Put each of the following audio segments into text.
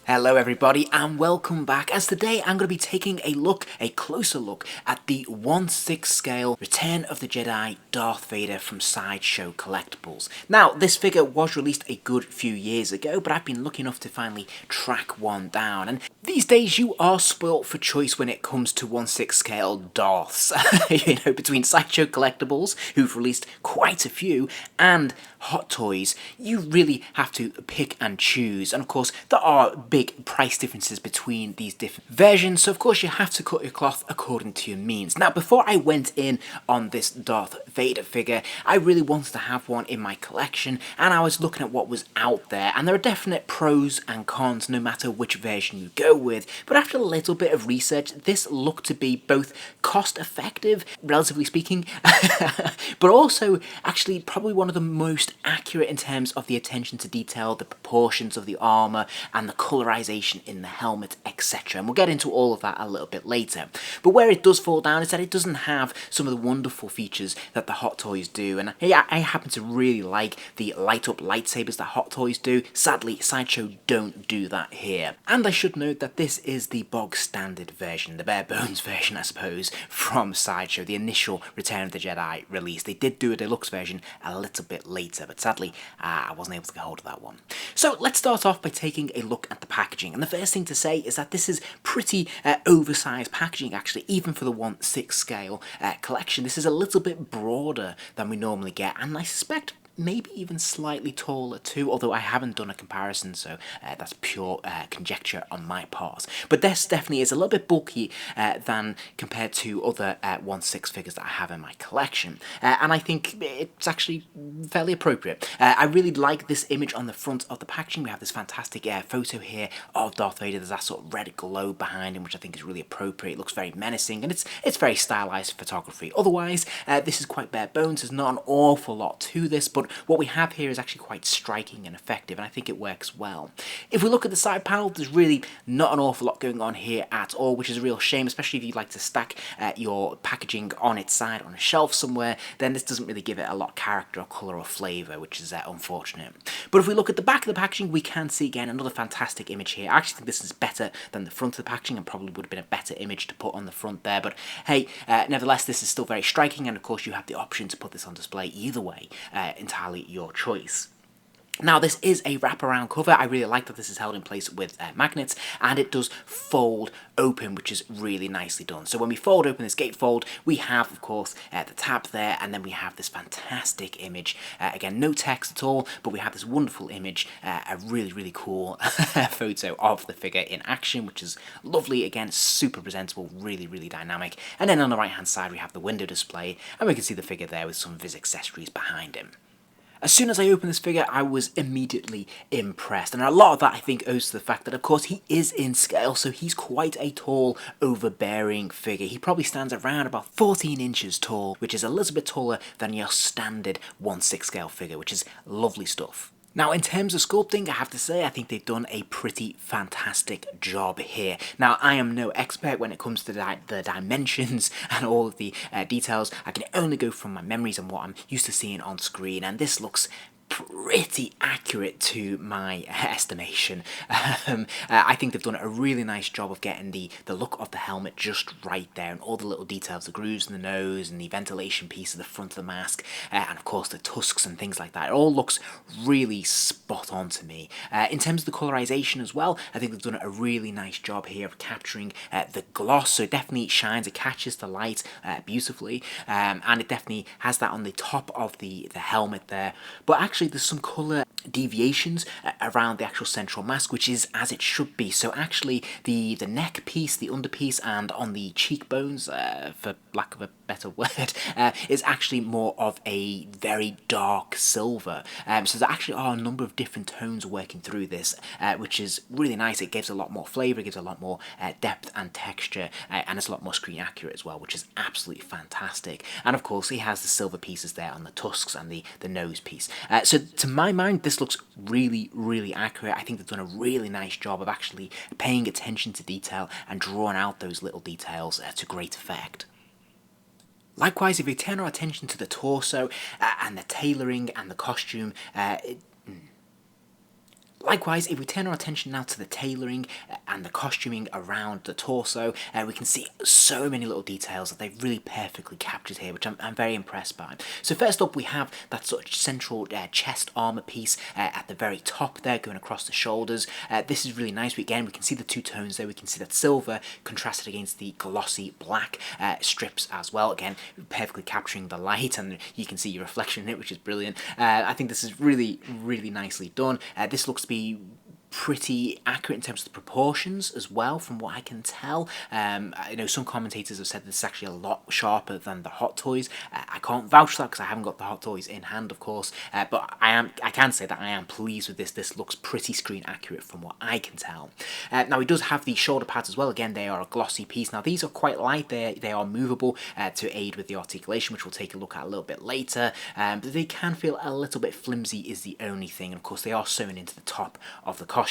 Hello everybody and welcome back, as today I'm going to be taking a closer look at the 1/6 scale Return of the Jedi Darth Vader from Sideshow Collectibles. Now, this figure was released a good few years ago, but I've been lucky enough to finally track one down, and these days you are spoilt for choice when it comes to 1/6 scale Darths. Between Sideshow Collectibles, who've released quite a few, and Hot Toys, you really have to pick and choose, and of course there are big price differences between these different versions, so of course you have to cut your cloth according to your means. Now, before I went in on this Darth Vader figure, I really wanted to have one in my collection, and I was looking at what was out there, and there are definite pros and cons no matter which version you go with, but after a little bit of research, this looked to be both cost effective, relatively speaking, but also actually probably one of the most accurate in terms of the attention to detail, the proportions of the armour, and the colorization in the helmet, etc. And we'll get into all of that a little bit later. But where it does fall down is that it doesn't have some of the wonderful features that the Hot Toys do, and I happen to really like the light up lightsabers that Hot Toys do. Sadly, Sideshow don't do that here. And I should note that this is the bog standard version, the bare bones version I suppose, from Sideshow, the initial Return of the Jedi release. They did do a deluxe version a little bit later, but sadly I wasn't able to get hold of that one. So let's start off by taking a look at the packaging, and the first thing to say is that this is pretty oversized packaging actually, even for the 1/6 scale collection. This is a little bit broader than we normally get, and I suspect maybe even slightly taller too, although I haven't done a comparison, so that's pure conjecture on my part. But this definitely is a little bit bulky than compared to other 1/6 figures that I have in my collection, and I think it's actually fairly appropriate. I really like this image on the front of the packaging. We have this fantastic photo here of Darth Vader. There's that sort of red glow behind him, which I think is really appropriate. It looks very menacing, and it's very stylized photography. Otherwise, this is quite bare bones. There's not an awful lot to this, but what we have here is actually quite striking and effective, and I think it works well. If we look at the side panel, there's really not an awful lot going on here at all, which is a real shame, especially if you'd like to stack your packaging on its side on a shelf somewhere. Then this doesn't really give it a lot of character or colour or flavour, which is unfortunate. But if we look at the back of the packaging, we can see again another fantastic image here. I actually think this is better than the front of the packaging, and probably would have been a better image to put on the front there, but hey, nevertheless, this is still very striking, and of course you have the option to put this on display either way, entirely your choice. Now, this is a wraparound cover. I really like that this is held in place with magnets, and it does fold open, which is really nicely done. So when we fold open this gatefold, we have, of course, the tab there, and then we have this fantastic image. Again, no text at all, but we have this wonderful image, a really, really cool photo of the figure in action, which is lovely. Again, super presentable, really, really dynamic. And then on the right-hand side, we have the window display, and we can see the figure there with some of his accessories behind him. As soon as I opened this figure, I was immediately impressed, and a lot of that I think owes to the fact that, of course, he is in scale, so he's quite a tall, overbearing figure. He probably stands around about 14 inches tall, which is a little bit taller than your standard 1/6 scale figure, which is lovely stuff. Now, in terms of sculpting, I have to say I think they've done a pretty fantastic job here. Now, I am no expert when it comes to the dimensions and all of the details. I can only go from my memories and what I'm used to seeing on screen, and this looks pretty accurate to my estimation. I think they've done a really nice job of getting the look of the helmet just right there, and all the little details, the grooves in the nose and the ventilation piece of the front of the mask, and of course the tusks and things like that. It all looks really spot on to me. In terms of the colorization as well, I think they've done a really nice job here of capturing the gloss, so it definitely shines, it catches the light beautifully, and it definitely has that on the top of the helmet there. But actually there's some colour deviations around the actual central mask, which is as it should be. So actually the neck piece, the underpiece, and on the cheekbones, for lack of a better word, is actually more of a very dark silver. So there actually are a number of different tones working through this, which is really nice. It gives a lot more flavour, it gives a lot more depth and texture, and it's a lot more screen accurate as well, which is absolutely fantastic. And of course he has the silver pieces there on the tusks and the nose piece. So to my mind, this looks really, really accurate. I think they've done a really nice job of actually paying attention to detail and drawing out those little details to great effect. Likewise, if we turn our attention to the torso and the tailoring and the costume, Likewise, if we turn our attention now to the tailoring and the costuming around the torso, we can see so many little details that they've really perfectly captured here, which I'm very impressed by. So first up, we have that sort of central chest armor piece at the very top there, going across the shoulders. This is really nice. We can see the two tones there. We can see that silver contrasted against the glossy black strips as well. Again, perfectly capturing the light, and you can see your reflection in it, which is brilliant. I think this is really, really nicely done. This looks to be pretty accurate in terms of the proportions as well, from what I can tell. I know some commentators have said this is actually a lot sharper than the Hot Toys. I can't vouch for that because I haven't got the Hot Toys in hand, of course, but I can say that I am pleased with this. This looks pretty screen accurate from what I can tell. Now, he does have the shoulder pads as well. Again, they are a glossy piece. Now, these are quite light. They are movable to aid with the articulation, which we'll take a look at a little bit later, but they can feel a little bit flimsy is the only thing, and of course they are sewn into the top of the costume.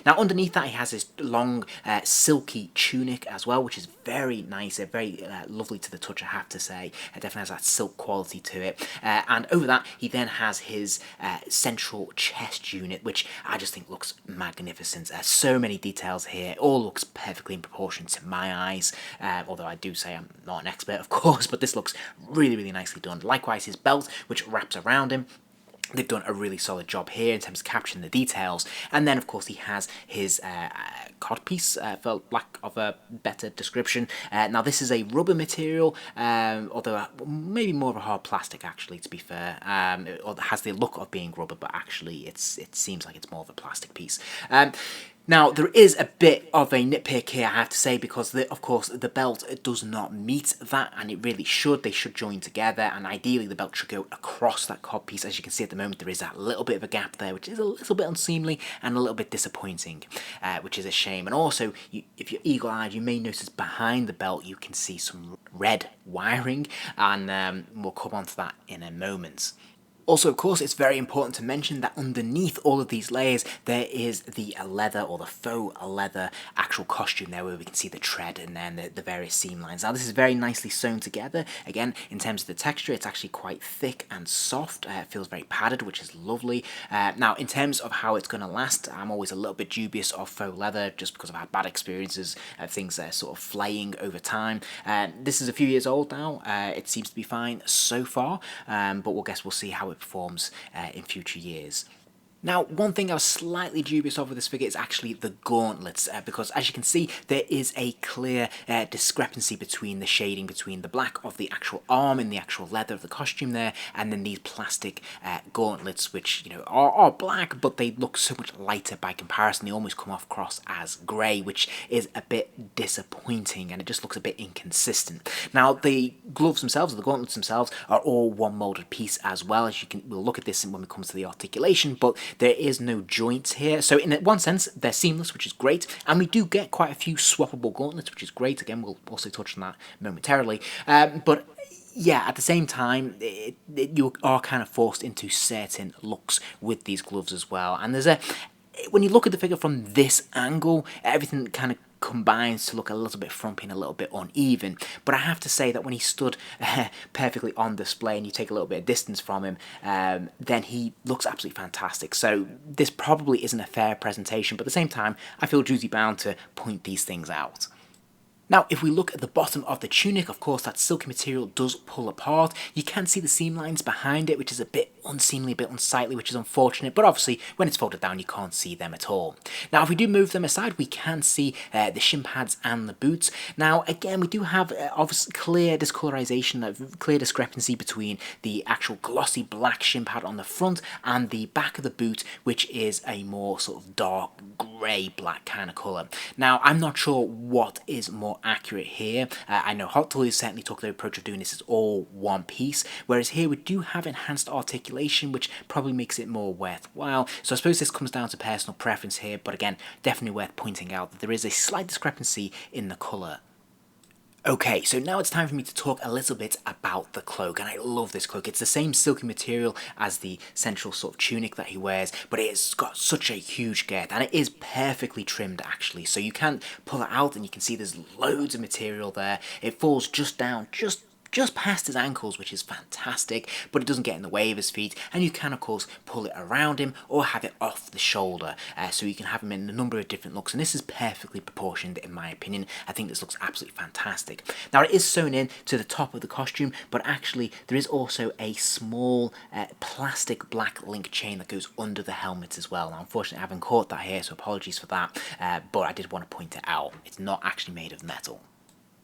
Now, underneath that, he has this long silky tunic as well, which is very nice, very lovely to the touch, I have to say. It definitely has that silk quality to it. And over that, he then has his central chest unit, which I just think looks magnificent. So many details here. It all looks perfectly in proportion to my eyes, although I do say I'm not an expert, of course, but this looks really, really nicely done. Likewise, his belt, which wraps around him. They've done a really solid job here in terms of capturing the details. And then, of course, he has his codpiece, for lack of a better description. Now, this is a rubber material, although maybe more of a hard plastic, actually, to be fair. It has the look of being rubber, but actually it seems like it's more of a plastic piece. Now, there is a bit of a nitpick here, I have to say, because, of course, the belt does not meet that, and it really should. They should join together, and ideally the belt should go across that codpiece. As you can see at the moment, there is that little bit of a gap there, which is a little bit unseemly and a little bit disappointing, which is a shame. And also, if you're eagle-eyed, you may notice behind the belt you can see some red wiring, and we'll come on to that in a moment. Also, of course, it's very important to mention that underneath all of these layers, there is the leather, or the faux leather actual costume there, where we can see the tread and then the various seam lines. Now, this is very nicely sewn together. Again, in terms of the texture, it's actually quite thick and soft. It feels very padded, which is lovely. Now, in terms of how it's going to last, I'm always a little bit dubious of faux leather, just because I've had bad experiences of things that are sort of flaying over time. This is a few years old now. It seems to be fine so far, but we'll see how it performs in future years. Now, one thing I was slightly dubious of with this figure is actually the gauntlets, because as you can see, there is a clear discrepancy between the shading between the black of the actual arm and the actual leather of the costume there, and then these plastic gauntlets, which, you know, are black, but they look so much lighter by comparison. They almost come off across as grey, which is a bit disappointing, and it just looks a bit inconsistent. Now, the gloves themselves, or the gauntlets themselves, are all one molded piece as well. As you can, we'll look at this when we come to the articulation, but there is no joints here, so in one sense they're seamless, which is great, and we do get quite a few swappable gauntlets, which is great. Again, we'll also touch on that momentarily, but yeah, at the same time, you are kind of forced into certain looks with these gloves as well, and when you look at the figure from this angle, everything kind of combines to look a little bit frumpy and a little bit uneven. But I have to say that when he stood perfectly on display and you take a little bit of distance from him, then he looks absolutely fantastic. So this probably isn't a fair presentation, but at the same time, I feel duty bound to point these things out. Now, if we look at the bottom of the tunic, of course, that silky material does pull apart. You can see the seam lines behind it, which is a bit unseemly, a bit unsightly, which is unfortunate, but obviously, when it's folded down, you can't see them at all. Now, if we do move them aside, we can see the shin pads and the boots. Now, again, we do have obviously clear discolorization, a clear discrepancy between the actual glossy black shin pad on the front and the back of the boot, which is a more sort of dark grey black kind of colour. Now, I'm not sure what is more accurate here. I know Hot Toys certainly took the approach of doing this as all one piece, whereas here we do have enhanced articulation, which probably makes it more worthwhile. So I suppose this comes down to personal preference here, but again, definitely worth pointing out that there is a slight discrepancy in the colour. Okay, so now it's time for me to talk a little bit about the cloak, and I love this cloak. It's the same silky material as the central sort of tunic that he wears, but it's got such a huge girth, and it is perfectly trimmed actually, so you can pull it out and you can see there's loads of material there. It falls just down, just just past his ankles, which is fantastic, but it doesn't get in the way of his feet, and you can of course pull it around him or have it off the shoulder, so you can have him in a number of different looks, and this is perfectly proportioned in my opinion. I think this looks absolutely fantastic. Now it is sewn in to the top of the costume, but actually there is also a small plastic black link chain that goes under the helmet as well. Now unfortunately I haven't caught that here, so apologies for that, but I did want to point it out. It's not actually made of metal.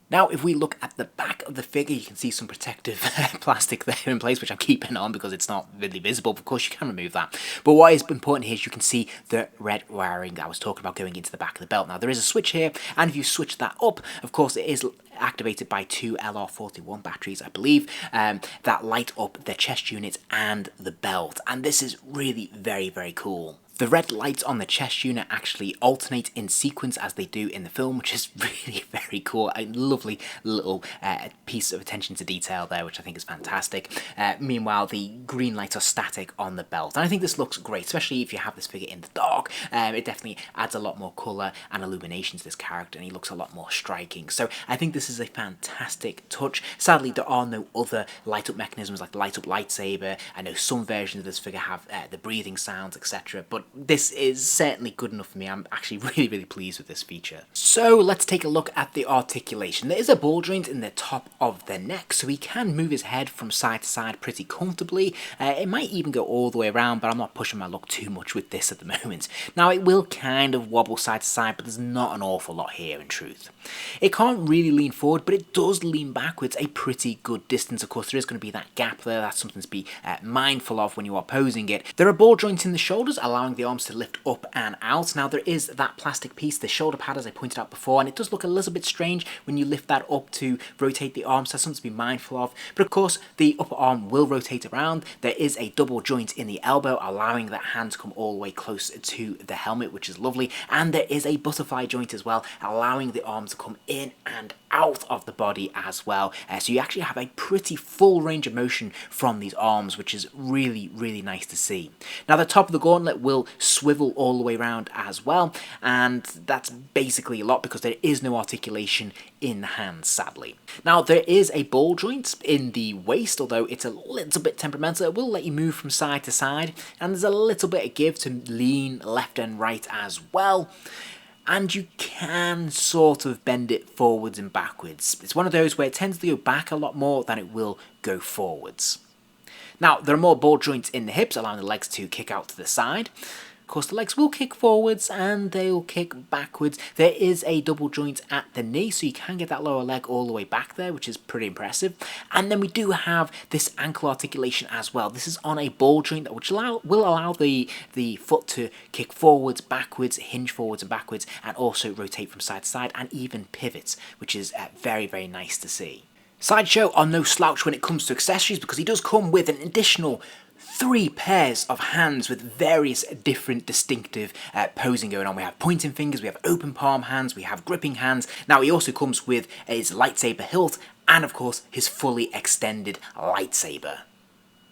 Now, if we look at the back of the figure, you can see some protective plastic there in place, which I'm keeping on because it's not really visible. Of course, you can remove that. But what is important here is you can see the red wiring that I was talking about going into the back of the belt. Now, there is a switch here, and if you switch that up, of course, it is activated by two LR41 batteries, I believe, that light up the chest unit and the belt. And this is really very, very cool. The red lights on the chest unit actually alternate in sequence as they do in the film, which is really very cool. A lovely little piece of attention to detail there, which I think is fantastic. Meanwhile, the green lights are static on the belt. And I think this looks great, especially if you have this figure in the dark. It definitely adds a lot more colour and illumination to this character, and he looks a lot more striking. So I think this is a fantastic touch. Sadly, there are no other light-up mechanisms like the light-up lightsaber. I know some versions of this figure have the breathing sounds, etc., but this is certainly good enough for me. I'm actually really, really pleased with this feature. So let's take a look at the articulation. There is a ball joint in the top of the neck, so he can move his head from side to side pretty comfortably. It might even go all the way around, but I'm not pushing my luck too much with this at the moment. Now, it will kind of wobble side to side, but there's not an awful lot here in truth. It can't really lean forward, but it does lean backwards a pretty good distance. Of course, there is going to be that gap there. That's something to be mindful of when you are posing it. There are ball joints in the shoulders, allowing the arms to lift up and out. Now there is that plastic piece, the shoulder pad, as I pointed out before, and it does look a little bit strange when you lift that up to rotate the arms. That's something to be mindful of. But of course, the upper arm will rotate around. There is a double joint in the elbow, allowing that hand to come all the way close to the helmet, which is lovely. And there is a butterfly joint as well, allowing the arm to come in and out of the body as well. So you actually have a pretty full range of motion from these arms, which is really, really nice to see. Now the top of the gauntlet will swivel all the way around as well, and that's basically a lot because there is no articulation in the hands, sadly. Now there is a ball joint in the waist, although it's a little bit temperamental. It will let you move from side to side, and there's a little bit of give to lean left and right as well. And you can sort of bend it forwards and backwards. It's one of those where it tends to go back a lot more than it will go forwards. Now, there are more ball joints in the hips, allowing the legs to kick out to the side. Of course, the legs will kick forwards and they'll kick backwards. There is a double joint at the knee, so you can get that lower leg all the way back there, which is pretty impressive. And then we do have this ankle articulation as well. This is on a ball joint which will allow the foot to kick forwards, backwards, hinge forwards and backwards, and also rotate from side to side and even pivots, which is very, very nice to see. Sideshow are no slouch when it comes to accessories, because he does come with an additional 3 pairs of hands with various different distinctive posing going on. We have pointing fingers, we have open palm hands, we have gripping hands. Now he also comes with his lightsaber hilt and of course his fully extended lightsaber.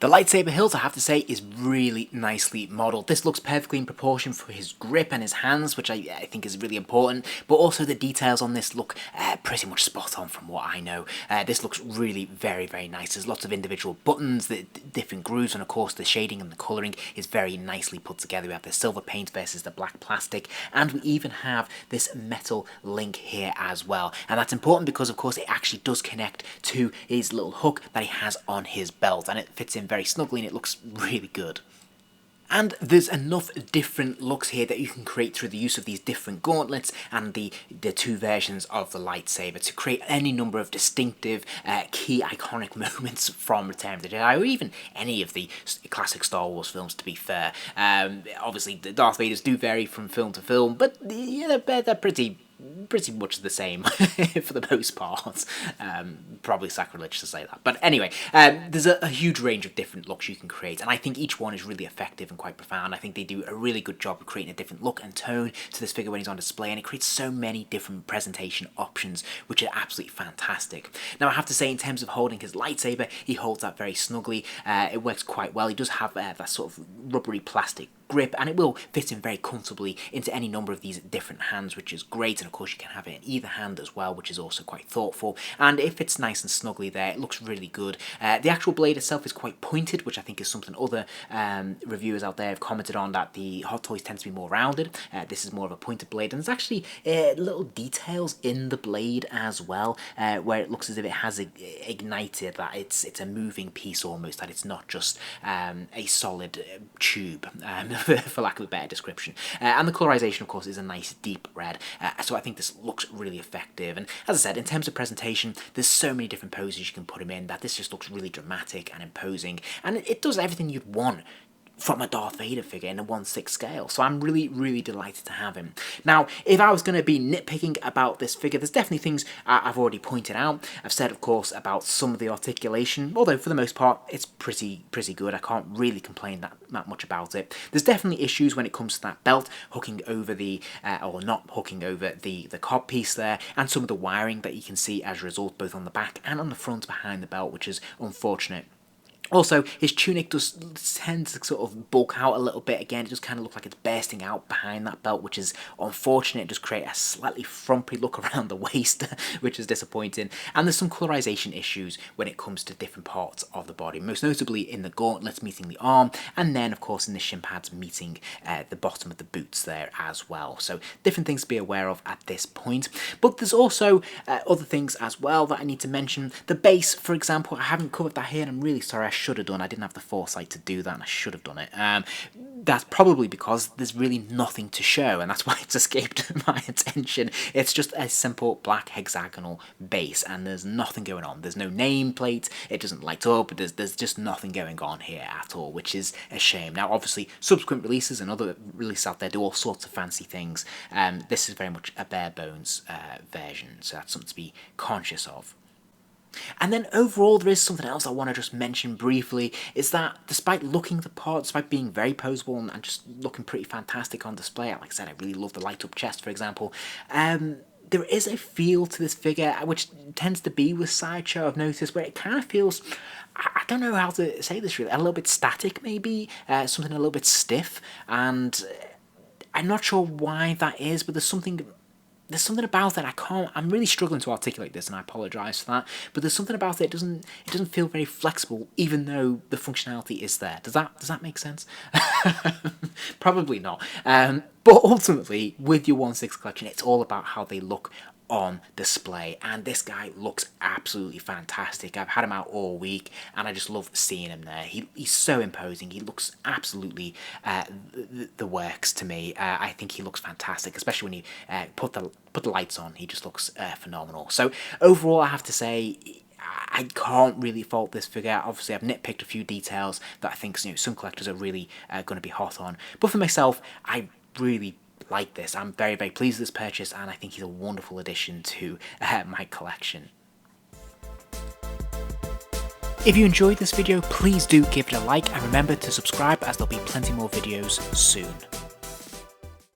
The lightsaber hilt, I have to say, is really nicely modelled. This looks perfectly in proportion for his grip and his hands, which I think is really important, but also the details on this look pretty much spot on from what I know. This looks really very, very nice. There's lots of individual buttons, the different grooves, and of course the shading and the colouring is very nicely put together. We have the silver paint versus the black plastic, and we even have this metal link here as well. And that's important because, of course, it actually does connect to his little hook that he has on his belt, and it fits in very snugly and it looks really good. And there's enough different looks here that you can create through the use of these different gauntlets and the 2 versions of the lightsaber to create any number of distinctive, key iconic moments from Return of the Jedi, or even any of the classic Star Wars films, to be fair. Obviously, the Darth Vaders do vary from film to film, but yeah, they're pretty much the same for the most part. Probably sacrilege to say that, but anyway, there's a huge range of different looks you can create, and I think each one is really effective and quite profound. I think they do a really good job of creating a different look and tone to this figure when he's on display, and it creates so many different presentation options, which are absolutely fantastic. Now I have to say, in terms of holding his lightsaber, he holds that very snugly. It works quite well. He does have that sort of rubbery plastic grip, and it will fit in very comfortably into any number of these different hands, which is great. And of course you can have it in either hand as well, which is also quite thoughtful, and it fits nice and snugly there. It looks really good. The actual blade itself is quite pointed, which I think is something other reviewers out there have commented on, that the Hot Toys tend to be more rounded. This is more of a pointed blade, and there's actually little details in the blade as well, where it looks as if it has ignited, that it's a moving piece almost, that it's not just a solid tube, for lack of a better description. And the colorization, of course, is a nice deep red, so I think this looks really effective. And as I said, in terms of presentation, there's so many different poses you can put him in that this just looks really dramatic and imposing, and it does everything you'd want from a Darth Vader figure in a 1/6 scale. So I'm really delighted to have him. Now, if I was going to be nitpicking about this figure, there's definitely things I've already pointed out. I've said, of course, about some of the articulation, although for the most part it's pretty good. I can't really complain that much about it. There's definitely issues when it comes to that belt hooking over the or not hooking over the cob piece there, and some of the wiring that you can see as a result, both on the back and on the front behind the belt, which is unfortunate. Also, his tunic does tend to sort of bulk out a little bit. Again, it just kind of looks like it's bursting out behind that belt, which is unfortunate. It does create a slightly frumpy look around the waist, which is disappointing. And there's some colorization issues when it comes to different parts of the body, most notably in the gauntlets meeting the arm, and then, of course, in the shin pads meeting the bottom of the boots there as well. So different things to be aware of at this point. But there's also other things as well that I need to mention. The base, for example, I haven't covered that here, and I'm really sorry. I should have done. I didn't have the foresight to do that, and I should have done it. That's probably because there's really nothing to show, and that's why it's escaped my attention. It's just a simple black hexagonal base, and there's nothing going on. There's no nameplate. It doesn't light up. There's just nothing going on here at all, which is a shame. Now, obviously, subsequent releases and other releases out there do all sorts of fancy things. This is very much a bare bones version, so that's something to be conscious of. And then overall, there is something else I want to just mention briefly, is that despite looking the part, despite being very poseable and just looking pretty fantastic on display, like I said, I really love the light up chest, for example, there is a feel to this figure, which tends to be with Sideshow, I've noticed, where it kind of feels, I don't know how to say this really, a little bit static maybe, something a little bit stiff, and I'm not sure why that is, but there's something about it I'm really struggling to articulate this, and I apologise for that, but there's something about it doesn't feel very flexible, even though the functionality is there. Does that make sense? Probably not. But ultimately, with your 1/6 collection, it's all about how they look on display, and this guy looks absolutely fantastic. I've had him out all week, and I just love seeing him there. He's so imposing. He looks absolutely the works to me. I think he looks fantastic, especially when you put the lights on. He just looks phenomenal. So overall, I have to say, I can't really fault this figure. Obviously, I've nitpicked a few details that I think some collectors are really going to be hot on, but for myself, I really like this. I'm very pleased with this purchase, and I think he's a wonderful addition to my collection. If you enjoyed this video, please do give it a like, and remember to subscribe, as there'll be plenty more videos soon.